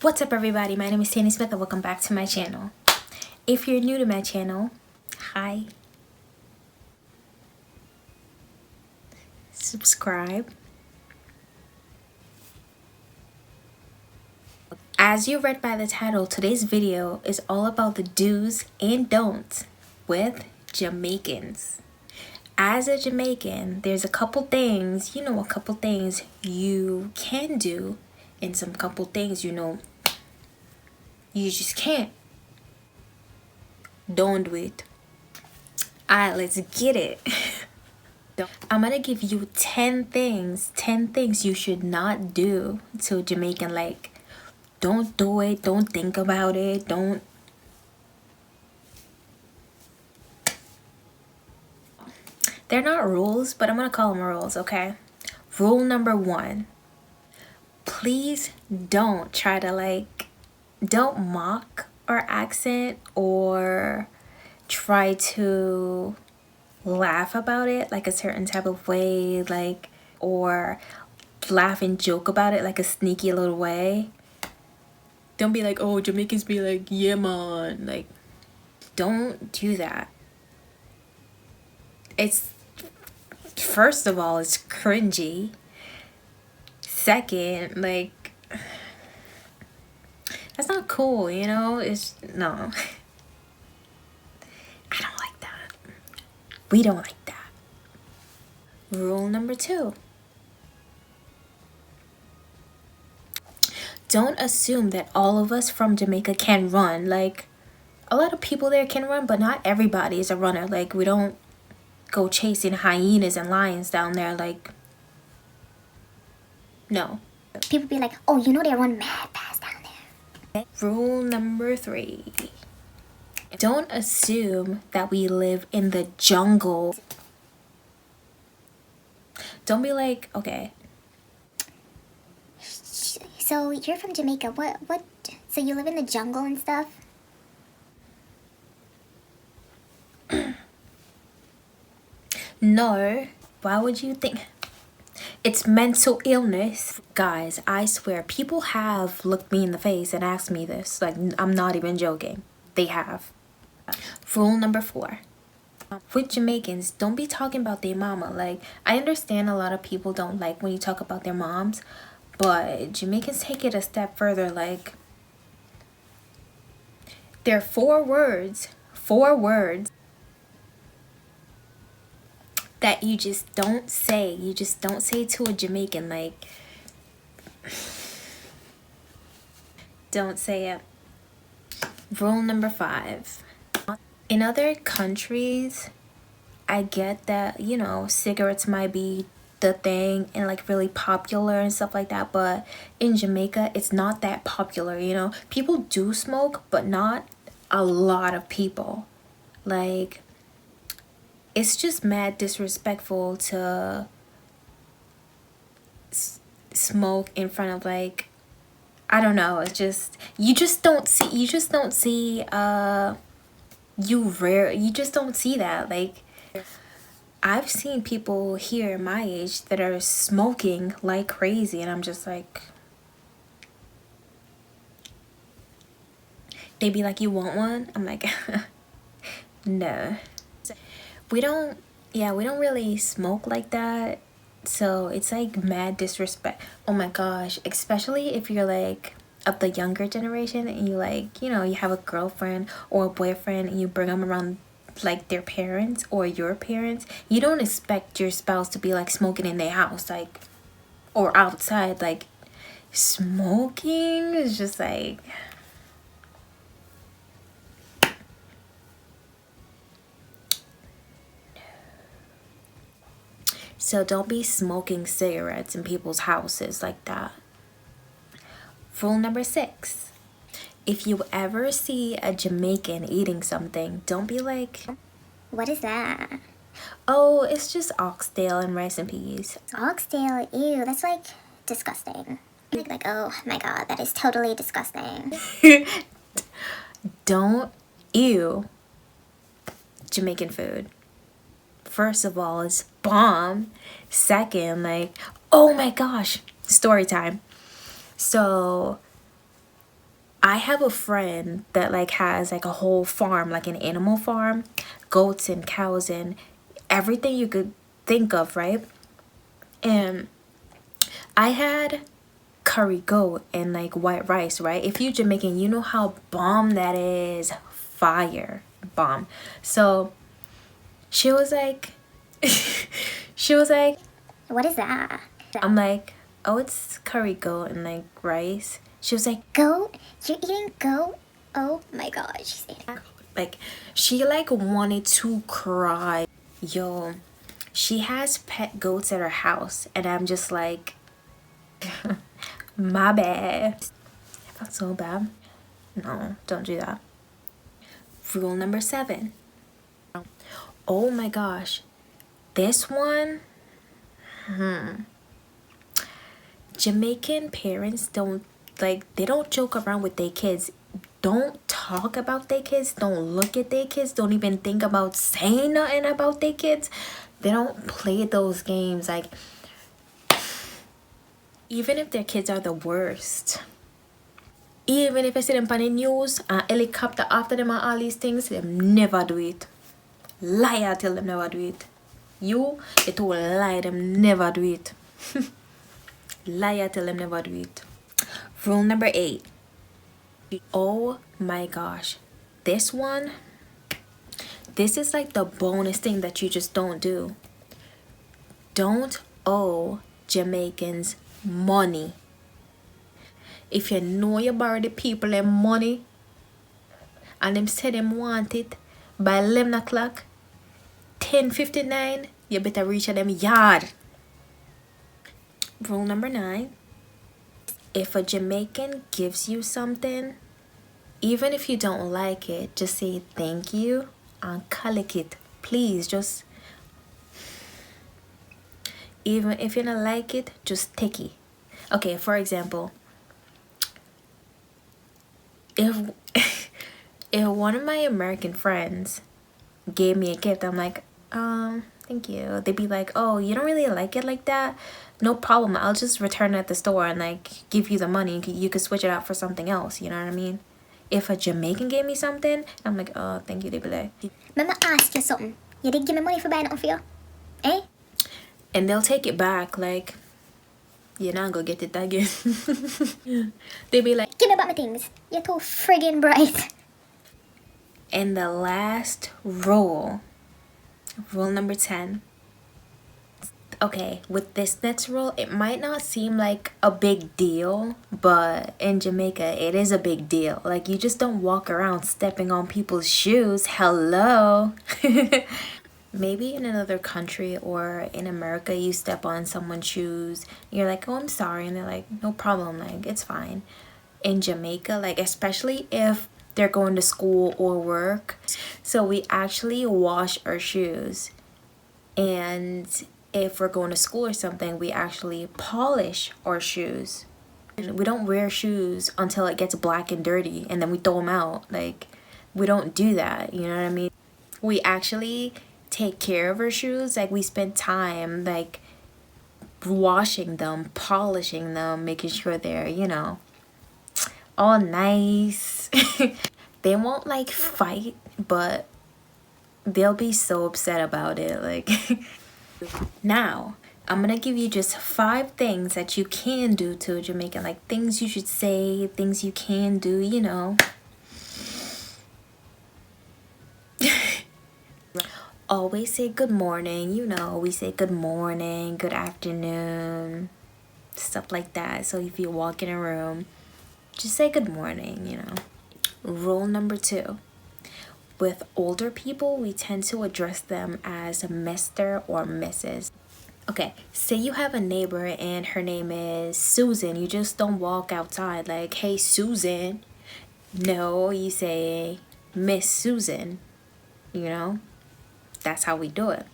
What's up everybody, my name is Tanny Smith and welcome back to my channel. If you're new to my channel, hi. Subscribe. As you read by the title, today's video is all about the do's and don'ts with Jamaicans. As a Jamaican, there's a couple things you can do and some couple things you just can't. Don't do it. Alright, let's get it. I'm gonna give you 10 things you should not do to Jamaican. Like, don't do it, don't think about it, don't. They're not rules, but I'm gonna call them rules, okay? Rule number 1. Please don't try to don't mock our accent or try to laugh about it like a certain type of way, or laugh and joke about it like a sneaky little way. Don't be like, oh, Jamaicans be like, yeah man, like, don't do that. It's, first of all, it's cringy. Second, like, that's not cool, you know? It's, no. I don't like that. We don't like that. Rule number 2. Don't assume that all of us from Jamaica can run. Like, a lot of people there can run, but not everybody is a runner. Like, we don't go chasing hyenas and lions down there. Like, no. People be like, oh, you know they run mad fast down there. Rule number 3. Don't assume that we live in the jungle. Don't be like, okay. So you're from Jamaica. What? So you live in the jungle and stuff? No. Why would you think? It's mental illness. Guys, I swear, people have looked me in the face and asked me this. Like, I'm not even joking. They have. Rule number 4. With Jamaicans, don't be talking about their mama. Like, I understand a lot of people don't like when you talk about their moms, but Jamaicans take it a step further. Like, there are 4 words that you just don't say. You just don't say to a Jamaican. Like, don't say it. Rule number 5. In other countries, I get that, you know, cigarettes might be the thing and like really popular and stuff like that, but in Jamaica, it's not that popular, you know? People do smoke, but not a lot of people. Like, it's just mad disrespectful to smoke in front of, like, I don't know, it's just, you just don't see that. Like, I've seen people here my age that are smoking like crazy, and I'm just like, they be like, you want one? I'm like, no. We don't really smoke like that, so it's like mad disrespect. Oh my gosh, especially if you're like of the younger generation and you, like, you know, you have a girlfriend or a boyfriend and you bring them around like their parents or your parents. You don't expect your spouse to be like smoking in their house, like, or outside. Like, smoking is just like, so don't be smoking cigarettes in people's houses like that. Rule number 6. If you ever see a Jamaican eating something, don't be like, What is that? oh, it's just oxtail and rice and peas. Oxtail, ew, that's like disgusting. Like, oh my god, that is totally disgusting. Don't ew Jamaican food. First of all, it's bomb. Second, like, oh my gosh, story time. So I have a friend that like has like a whole farm, like an animal farm, goats and cows and everything you could think of, right? And I had curry goat and like white rice, right? If you Jamaican, you know how bomb that is. Fire bomb. So she was like she was like, What is that? I'm like, oh, it's curry goat and like rice. She was like, Goat? You're eating goat? Oh my god, she's eating. like she like wanted to cry. Yo, she has pet goats at her house and I'm just like, my bad. I felt so bad. No, don't do that. Rule number 7. Oh my gosh, this one, Jamaican parents don't like, they don't joke around with their kids. Don't talk about their kids. Don't look at their kids. Don't even think about saying nothing about their kids. They don't play those games. Like, even if their kids are the worst, even if I see them on the news and helicopter after them and all these things, they never do it. Liar till them never do it. You, it will lie, them never do it. Liar till them never do it. Rule number 8. Oh my gosh. This one, this is like the bonus thing that you just don't do. Don't owe Jamaicans money. If you know you borrow the people them money and them say them want it by 11 o'clock, 10:59, you better reach at them yard. Rule number 9. If a Jamaican gives you something, even if you don't like it, just say thank you and collect it. Please, just, even if you don't like it, just take it. Okay, for example, if if one of my American friends gave me a gift, I'm like, thank you. They'd be like, oh, you don't really like it like that? No problem. I'll just return it at the store and like give you the money. You could switch it out for something else. You know what I mean? If a Jamaican gave me something, I'm like, oh, thank you. They'd be like, Let me ask you something. You did give me money for buying it for you? Eh? and they'll take it back. Like, you're not gonna get it again. They'd be like, Give me back my things. You're too friggin' bright. and the last rule, rule number 10. Okay, with this next rule, it might not seem like a big deal, but in Jamaica, it is a big deal. Like, you just don't walk around stepping on people's shoes. Hello. Maybe in another country or in America, you step on someone's shoes. You're like, oh, I'm sorry. And they're like, no problem. Like, it's fine. In Jamaica, like, especially if they're going to school or work, so we actually wash our shoes. And if we're going to school or something, we actually polish our shoes. We don't wear shoes until it gets black and dirty and then we throw them out. Like, we don't do that, you know what I mean? We actually take care of our shoes. Like, we spend time like washing them, polishing them, making sure they're, you know, all nice. They won't like fight, but they'll be so upset about it. Like, now I'm gonna give you just 5 things that you can do to a Jamaican, like things you should say, things you can do, you know. Always say good morning, you know. We say good morning, good afternoon, stuff like that. So if you walk in a room, just say good morning, you know. Rule number 2. With older people, we tend to address them as Mr. or Mrs. Okay, say you have a neighbor and her name is Susan. You just don't walk outside like, hey, Susan. No, you say Miss Susan, you know? That's how we do it.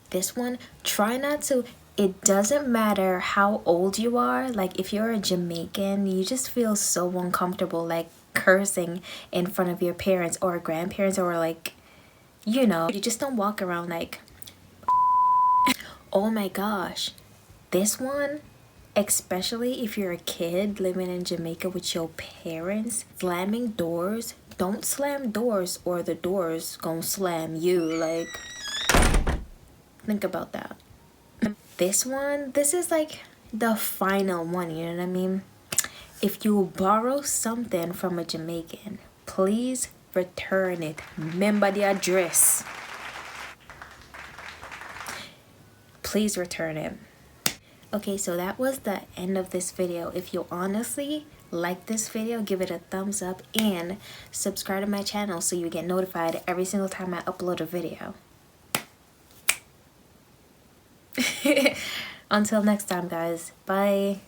This one, try not to, it doesn't matter how old you are. Like, if you're a Jamaican, you just feel so uncomfortable, like, cursing in front of your parents or grandparents, or like, you know, you just don't walk around like, oh my gosh, this one, Especially if you're a kid living in Jamaica with your parents. Slamming doors, don't slam doors or the doors gonna slam you. Like, think about that. This one, this is like the final one, you know what I mean? If you borrow something from a Jamaican, please return it. Remember the address. Please return it. Okay, so that was the end of this video. If you honestly like this video, give it a thumbs up and subscribe to my channel so you get notified every single time I upload a video. Until next time, guys. Bye.